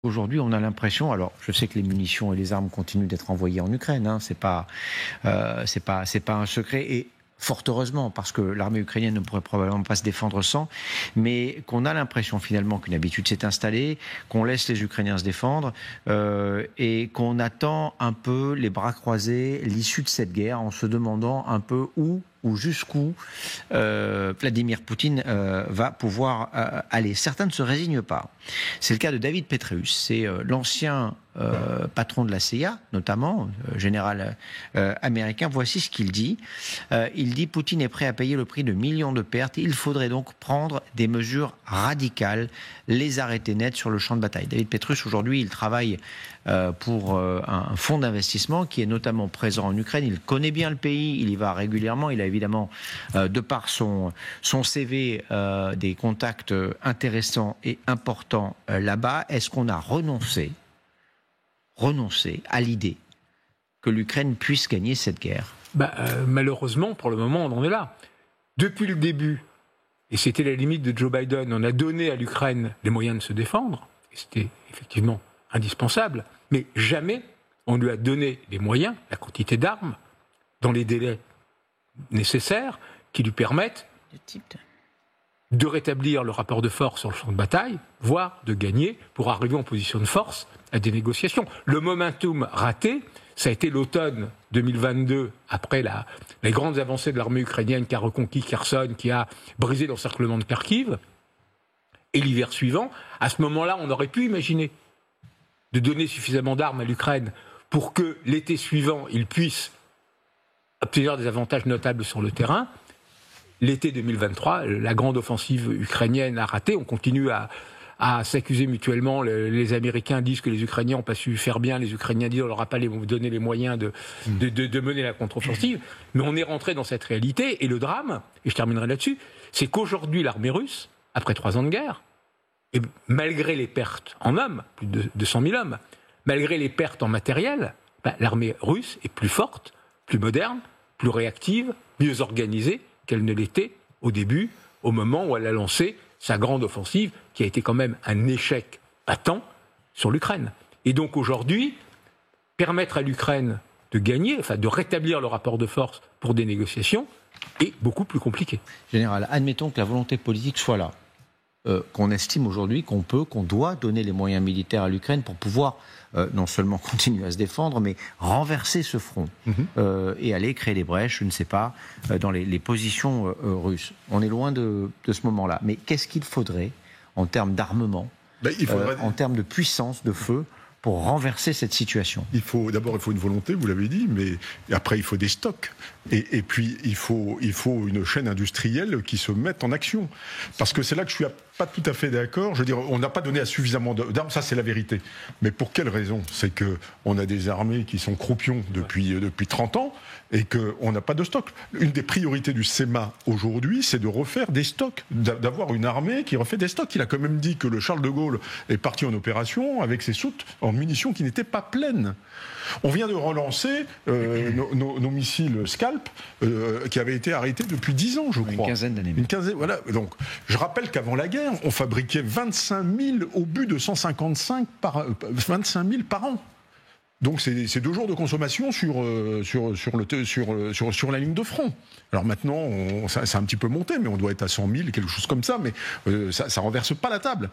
Aujourd'hui, on a l'impression, alors je sais que les munitions et les armes continuent d'être envoyées en Ukraine, hein, c'est pas un secret, et fort heureusement, parce que l'armée ukrainienne ne pourrait probablement pas se défendre sans, mais qu'on a l'impression finalement qu'une habitude s'est installée, qu'on laisse les Ukrainiens se défendre, et qu'on attend un peu les bras croisés l'issue de cette guerre, en se demandant un peu où ou jusqu'où Vladimir Poutine va pouvoir aller. Certains ne se résignent pas. C'est le cas de David Petraeus, c'est l'ancien patron de la CIA, notamment, général américain. Voici ce qu'il dit. Il dit « Poutine est prêt à payer le prix de millions de pertes. Il faudrait donc prendre des mesures radicales, les arrêter net sur le champ de bataille ». David Petraeus, aujourd'hui, il travaille pour un fonds d'investissement qui est notamment présent en Ukraine. Il connaît bien le pays, il y va régulièrement. Il a évidemment, de par son CV, des contacts intéressants et importants là-bas. Est-ce qu'on a renoncé à l'idée que l'Ukraine puisse gagner cette guerre? Malheureusement, pour le moment, on en est là. Depuis le début, et c'était la limite de Joe Biden, on a donné à l'Ukraine les moyens de se défendre, et c'était effectivement indispensable, mais jamais on lui a donné les moyens, la quantité d'armes, dans les délais nécessaires qui lui permettent de rétablir le rapport de force sur le champ de bataille, voire de gagner pour arriver en position de force à des négociations. Le momentum raté, ça a été l'automne 2022, après les grandes avancées de l'armée ukrainienne qui a reconquis Kherson, qui a brisé l'encerclement de Kharkiv, et l'hiver suivant. À ce moment-là, on aurait pu imaginer de donner suffisamment d'armes à l'Ukraine pour que l'été suivant, il puisse obtenir des avantages notables sur le terrain. L'été 2023, la grande offensive ukrainienne a raté. On continue à s'accuser mutuellement. Les Américains disent que les Ukrainiens n'ont pas su faire bien. Les Ukrainiens disent qu'on ne leur a pas donné les moyens de mener la contre-offensive. Mais on est rentré dans cette réalité. Et le drame, et je terminerai là-dessus, c'est qu'aujourd'hui, l'armée russe, après 3 ans de guerre, et malgré les pertes en hommes, plus de 200 000 hommes, malgré les pertes en matériel, l'armée russe est plus forte, plus moderne, plus réactive, mieux organisée qu'elle ne l'était au début, au moment où elle a lancé sa grande offensive, qui a été quand même un échec patent sur l'Ukraine. Et donc aujourd'hui, permettre à l'Ukraine de gagner, enfin de rétablir le rapport de force pour des négociations, est beaucoup plus compliqué. Général, admettons que la volonté politique soit là, qu'on estime aujourd'hui qu'on doit donner les moyens militaires à l'Ukraine pour pouvoir non seulement continuer à se défendre, mais renverser ce front et aller créer des brèches, je ne sais pas, dans les positions russes. On est loin de ce moment-là. Mais qu'est-ce qu'il faudrait en termes d'armement, en termes de puissance, de feu, pour renverser cette situation? D'abord, il faut une volonté, vous l'avez dit, mais après, il faut des stocks. Et puis, il faut une chaîne industrielle qui se mette en action. Parce que c'est là que je suis pas tout à fait d'accord. Je veux dire, on n'a pas donné suffisamment d'armes, ça c'est la vérité. Mais pour quelle raison? C'est qu'on a des armées qui sont croupions depuis 30 ans et qu'on n'a pas de stock. Une des priorités du SEMA aujourd'hui, c'est de refaire des stocks, d'avoir une armée qui refait des stocks. Il a quand même dit que le Charles de Gaulle est parti en opération avec ses soutes en munitions qui n'étaient pas pleines. On vient de relancer nos missiles Scalp qui avaient été arrêtés depuis 10 ans, je crois. Une quinzaine d'années. Voilà. Donc, je rappelle qu'avant la guerre, on fabriquait 25 000 obus de 155 25 000 par an. Donc c'est 2 jours de consommation sur la ligne de front. Alors maintenant, c'est un petit peu monté, mais on doit être à 100 000, quelque chose comme ça, mais ça renverse pas la table.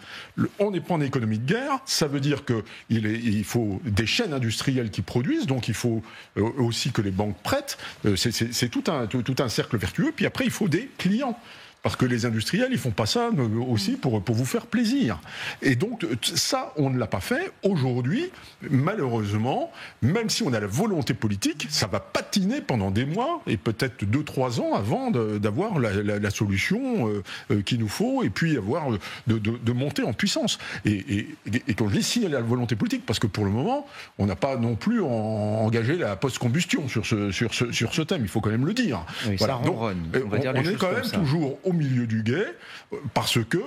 On n'est pas en économie de guerre, ça veut dire qu'il faut des chaînes industrielles qui produisent, donc il faut aussi que les banques prêtent. C'est tout un cercle vertueux, puis après il faut des clients. Parce que les industriels, ils font pas ça aussi pour vous faire plaisir. Et donc, ça, on ne l'a pas fait. Aujourd'hui, malheureusement, même si on a la volonté politique, ça va patiner pendant des mois et peut-être 2-3 ans avant d'avoir la solution qu'il nous faut et puis de monter en puissance. Et quand je dis si il y a la volonté politique, parce que pour le moment, on n'a pas non plus engagé la post-combustion sur ce thème, il faut quand même le dire. Oui, voilà. Ça ronronne, on est quand même toujours au milieu du gué parce que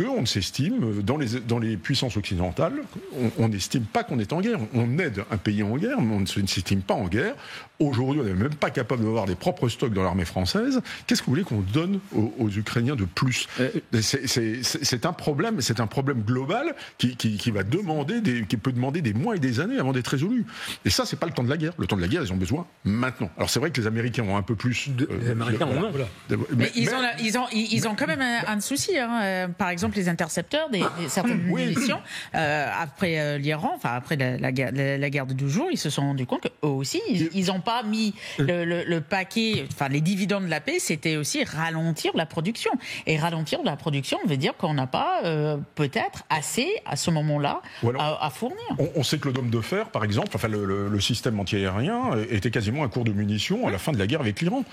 on s'estime dans les puissances occidentales, on n'estime pas qu'on est en guerre. On aide un pays en guerre, mais on ne s'estime pas en guerre. Aujourd'hui, on n'est même pas capable d'avoir des propres stocks dans l'armée française. Qu'est-ce que vous voulez qu'on donne aux Ukrainiens de plus? C'est un problème global qui va qui peut demander des mois et des années avant d'être résolu. Et ça, c'est pas le temps de la guerre. Le temps de la guerre, ils ont besoin maintenant. Alors c'est vrai que les Américains ont un peu plus. Les Américains ont mais ils ont quand même un souci. Hein. Par exemple, les intercepteurs, certaines munitions, après l'Iran, enfin après la guerre de 12 jours, ils se sont rendus compte qu'eux aussi, ils n'ont pas mis le paquet, enfin les dividendes de la paix, c'était aussi ralentir la production. Et ralentir la production veut dire qu'on n'a pas peut-être assez à ce moment-là à fournir. On sait que le dôme de fer, par exemple, enfin le système antiaérien était quasiment un cours de munitions à la fin de la guerre avec l'Iran.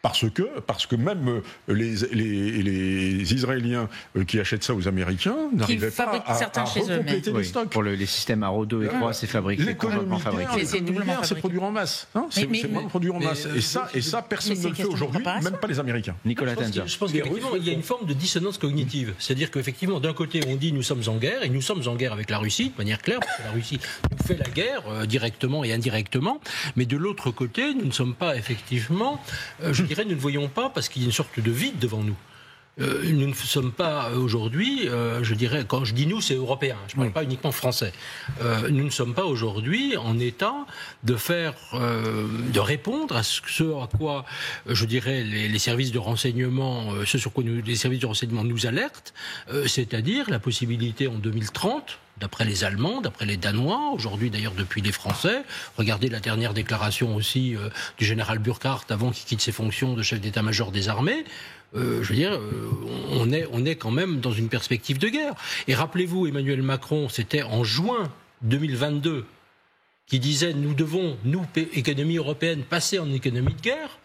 Parce que même les Israéliens qui achètent ça aux Américains n'arrivaient pas à recompléter les stocks. Pour les systèmes Arrow 2 et 3, c'est fabriqué. L'économie guerre, c'est produire en masse. C'est vraiment produire en masse. Et ça, personne ne le fait aujourd'hui, même pas les Américains. Nicolas Tenzer. Je pense qu'effectivement, il y a une forme de dissonance cognitive. C'est-à-dire qu'effectivement, d'un côté, on dit nous sommes en guerre, et nous sommes en guerre avec la Russie, de manière claire, parce que la Russie nous fait la guerre, directement et indirectement. Mais de l'autre côté, nous ne sommes pas effectivement... nous ne voyons pas parce qu'il y a une sorte de vide devant nous. Nous ne sommes pas aujourd'hui, je dirais, quand je dis nous, c'est européen, je ne parle pas uniquement français. Nous ne sommes pas aujourd'hui en état de de répondre à ce à quoi, je dirais, les services de renseignement, ce sur quoi les services de renseignement nous alertent, c'est-à-dire la possibilité en 2030, d'après les Allemands, d'après les Danois, aujourd'hui d'ailleurs depuis les Français. Regardez la dernière déclaration aussi du général Burkhardt avant qu'il quitte ses fonctions de chef d'état-major des armées. Je veux dire, on est quand même dans une perspective de guerre. Et rappelez-vous, Emmanuel Macron, c'était en juin 2022, qui disait nous devons, nous, économie européenne, passer en économie de guerre.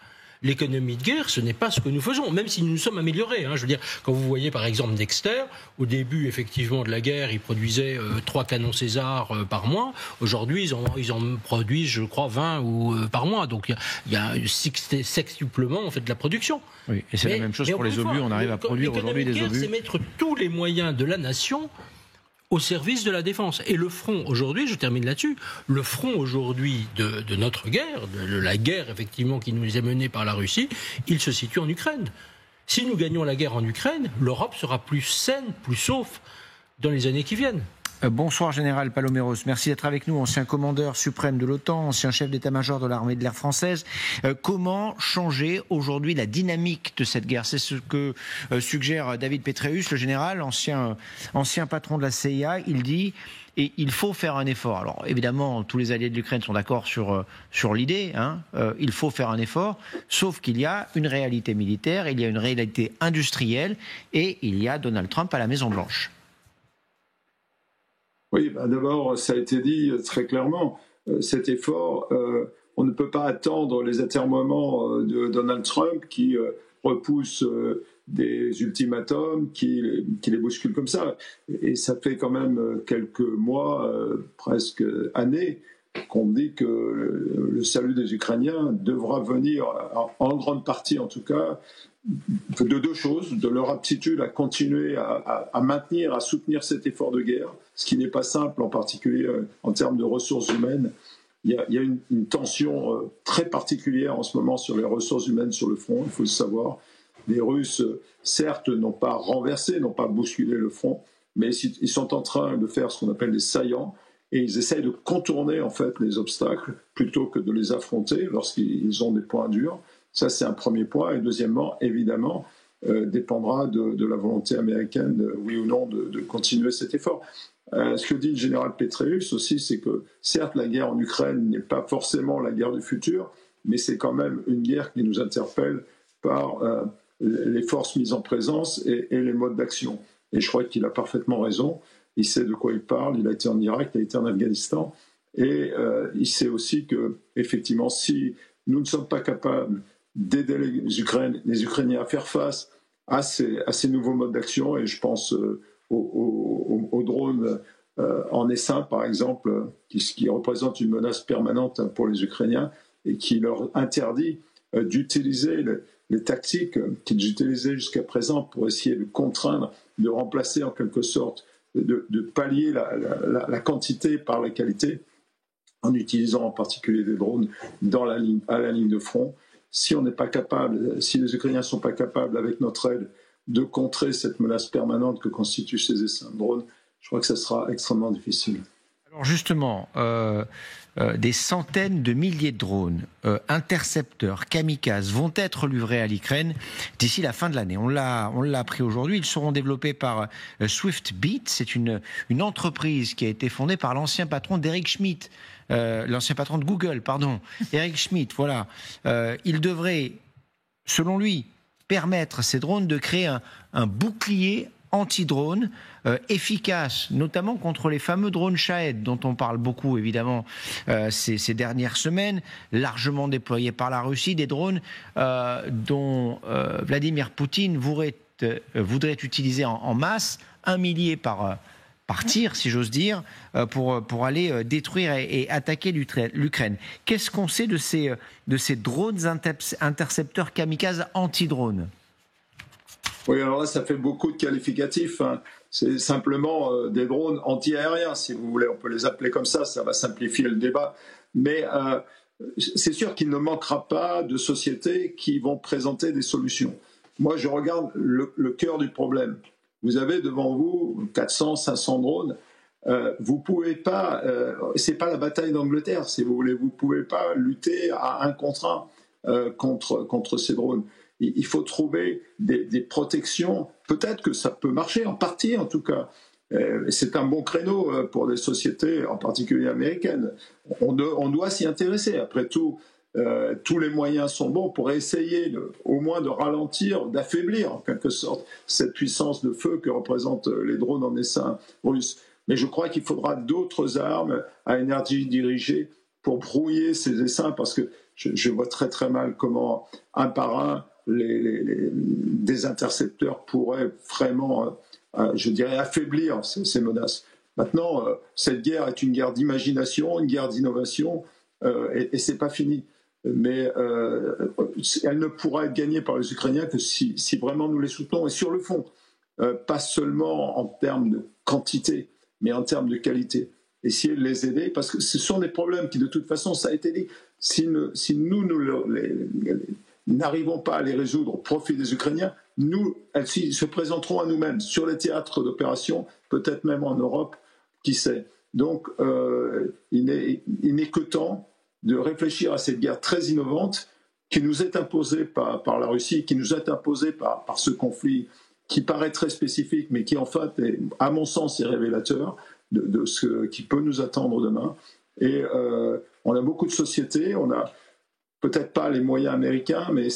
L'économie de guerre, ce n'est pas ce que nous faisons, même si nous nous sommes améliorés. Je veux dire, quand vous voyez par exemple Dexter, au début effectivement de la guerre, ils produisaient 3 canons César par mois. Aujourd'hui, ils en produisent, je crois, 20 par mois. Donc il y a un sextuplement en fait de la production. Oui, et c'est la même chose pour les obus. On arrive à produire aujourd'hui des obus. C'est mettre tous les moyens de la nation au service de la défense. Et le front aujourd'hui, je termine là-dessus, le front aujourd'hui de notre guerre, de la guerre effectivement qui nous est menée par la Russie, il se situe en Ukraine. Si nous gagnons la guerre en Ukraine, l'Europe sera plus saine, plus sauf dans les années qui viennent. Bonsoir Général Paloméros, merci d'être avec nous, ancien commandeur suprême de l'OTAN, ancien chef d'état-major de l'armée de l'air française. Comment changer aujourd'hui la dynamique de cette guerre? C'est ce que suggère David Petraeus, le général, ancien patron de la CIA. Il dit et il faut faire un effort. Alors évidemment, tous les alliés de l'Ukraine sont d'accord sur l'idée. Il faut faire un effort, sauf qu'il y a une réalité militaire, il y a une réalité industrielle et il y a Donald Trump à la Maison-Blanche. Oui, d'abord, ça a été dit très clairement, cet effort, on ne peut pas attendre les atermoiements de Donald Trump qui repousse des ultimatums, qui les bouscule comme ça. Et ça fait quand même quelques mois, presque années, qu'on dit que le salut des Ukrainiens devra venir, en grande partie en tout cas, de 2 choses, de leur aptitude à continuer à maintenir, à soutenir cet effort de guerre, ce qui n'est pas simple, en particulier en termes de ressources humaines. Il y a une tension très particulière en ce moment sur les ressources humaines sur le front, il faut le savoir. Les Russes, certes, n'ont pas renversé, n'ont pas bousculé le front, mais ils sont en train de faire ce qu'on appelle des saillants, et ils essayent de contourner en fait les obstacles plutôt que de les affronter lorsqu'ils ont des points durs. Ça, c'est un premier point. Et deuxièmement, évidemment, dépendra de la volonté américaine, oui ou non, de continuer cet effort. Ce que dit le général Petraeus aussi, c'est que certes, la guerre en Ukraine n'est pas forcément la guerre du futur, mais c'est quand même une guerre qui nous interpelle par les forces mises en présence et les modes d'action. Et je crois qu'il a parfaitement raison. Il sait de quoi il parle. Il a été en Irak, il a été en Afghanistan. Et il sait aussi que, effectivement, si nous ne sommes pas capables d'aider les Ukrainiens à faire face à ces nouveaux modes d'action, et je pense aux drones en essaim, par exemple, qui représente une menace permanente pour les Ukrainiens et qui leur interdit d'utiliser les tactiques qu'ils utilisaient jusqu'à présent pour essayer de contraindre, de remplacer en quelque sorte, de pallier la quantité par la qualité, en utilisant en particulier des drones à la ligne de front. Si on n'est pas capable, si les Ukrainiens ne sont pas capables, avec notre aide, de contrer cette menace permanente que constituent ces essaims de drones, je crois que ça sera extrêmement difficile. Alors justement, des centaines de milliers de drones, intercepteurs, kamikazes vont être livrés à l'Ukraine d'ici la fin de l'année. On l'a appris aujourd'hui. Ils seront développés par Swiftbeat. C'est une entreprise qui a été fondée par l'ancien patron d'Eric Schmidt, l'ancien patron de Google, pardon, Eric Schmidt. Voilà. Il devrait, selon lui, permettre ces drones de créer un bouclier anti-drone efficace, notamment contre les fameux drones Shahed, dont on parle beaucoup évidemment ces dernières semaines, largement déployés par la Russie, des drones dont Vladimir Poutine voudrait utiliser en masse, 1 millier par tir, si j'ose dire, pour aller détruire et attaquer l'Ukraine. Qu'est-ce qu'on sait de ces drones intercepteurs kamikazes anti-drones ? Oui, alors là, ça fait beaucoup de qualificatifs. Hein. C'est simplement des drones anti-aériens, si vous voulez. On peut les appeler comme ça va simplifier le débat. Mais c'est sûr qu'il ne manquera pas de sociétés qui vont présenter des solutions. Moi, je regarde le cœur du problème. Vous avez devant vous 400, 500 drones. Vous pouvez pas, c'est pas la bataille d'Angleterre, si vous voulez. Vous pouvez pas lutter à 1 contre 1 contre ces drones. Il faut trouver des protections. Peut-être que ça peut marcher, en partie en tout cas. C'est un bon créneau pour des sociétés, en particulier américaines. On doit s'y intéresser. Après tout, tous les moyens sont bons pour essayer au moins de ralentir, d'affaiblir en quelque sorte cette puissance de feu que représentent les drones en essaim russes. Mais je crois qu'il faudra d'autres armes à énergie dirigée pour brouiller ces essaims, parce que je vois très très mal comment, un par un, des intercepteurs pourraient vraiment, je dirais, affaiblir ces menaces. Maintenant, cette guerre est une guerre d'imagination, une guerre d'innovation, et c'est pas fini. Mais elle ne pourra être gagnée par les Ukrainiens que si vraiment nous les soutenons. Et sur le fond, pas seulement en termes de quantité, mais en termes de qualité. Essayer de les aider, parce que ce sont des problèmes qui, de toute façon, ça a été dit, si nous n'arrivons pas à les résoudre au profit des Ukrainiens, elles se présenteront à nous-mêmes sur les théâtres d'opération, peut-être même en Europe, qui sait. Donc, il n'est que temps de réfléchir à cette guerre très innovante qui nous est imposée par la Russie, qui nous est imposée par ce conflit qui paraît très spécifique, mais qui en fait, à mon sens, est révélateur de ce qui peut nous attendre demain. Et on a beaucoup de sociétés, on a peut-être pas les moyens américains, mais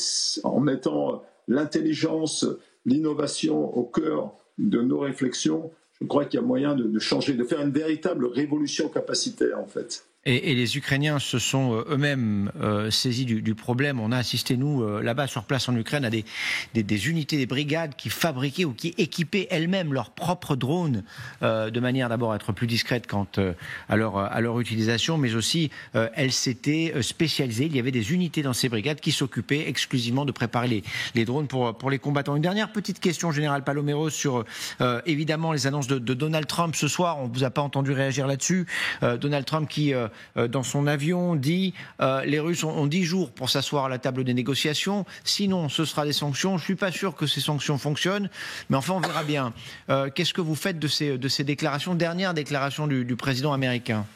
en mettant l'intelligence, l'innovation au cœur de nos réflexions, je crois qu'il y a moyen de changer, de faire une véritable révolution capacitaire, en fait. Et les Ukrainiens se sont eux-mêmes saisis du problème. On a assisté, nous, là-bas, sur place en Ukraine, à des unités, des brigades qui fabriquaient ou qui équipaient elles-mêmes leurs propres drones, de manière d'abord à être plus discrètes quant à leur utilisation, mais aussi elles s'étaient spécialisées. Il y avait des unités dans ces brigades qui s'occupaient exclusivement de préparer les drones pour les combattants. Une dernière petite question, Général Paloméros, sur évidemment les annonces de Donald Trump ce soir. On ne vous a pas entendu réagir là-dessus. Donald Trump qui... dans son avion, dit les Russes ont 10 jours pour s'asseoir à la table des négociations, sinon ce sera des sanctions. Je ne suis pas sûr que ces sanctions fonctionnent, mais enfin on verra bien. Qu'est-ce que vous faites de ces déclarations, dernières déclarations du président américain ?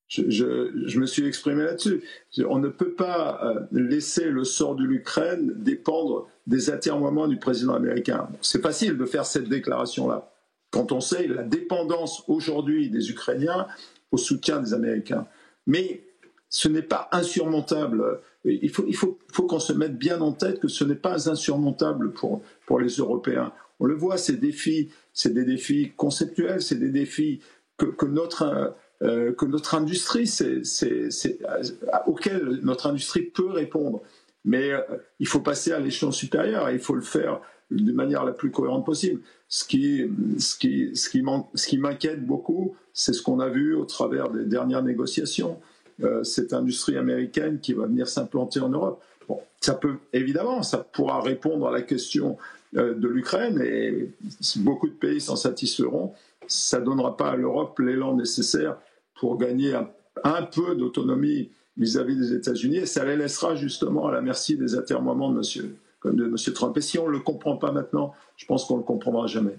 Je me suis exprimé là-dessus. On ne peut pas laisser le sort de l'Ukraine dépendre des atermoiements du président américain. C'est facile de faire cette déclaration-là, quand on sait la dépendance aujourd'hui des Ukrainiens au soutien des Américains. Mais ce n'est pas insurmontable. Il faut qu'on se mette bien en tête que ce n'est pas insurmontable pour les Européens. On le voit, ces défis, c'est des défis conceptuels, c'est des défis que notre industrie, auxquels notre industrie peut répondre. Mais il faut passer à l'échelon supérieur et il faut le faire de manière la plus cohérente possible. Ce qui m'inquiète beaucoup, c'est ce qu'on a vu au travers des dernières négociations. cette industrie américaine qui va venir s'implanter en Europe. Bon, ça pourra répondre à la question de l'Ukraine, et si beaucoup de pays s'en satisferont, ça ne donnera pas à l'Europe l'élan nécessaire pour gagner un peu d'autonomie vis-à-vis des États-Unis, et ça les laissera justement à la merci des atermoiements de M. Trump. Et si on ne le comprend pas maintenant, je pense qu'on ne le comprendra jamais.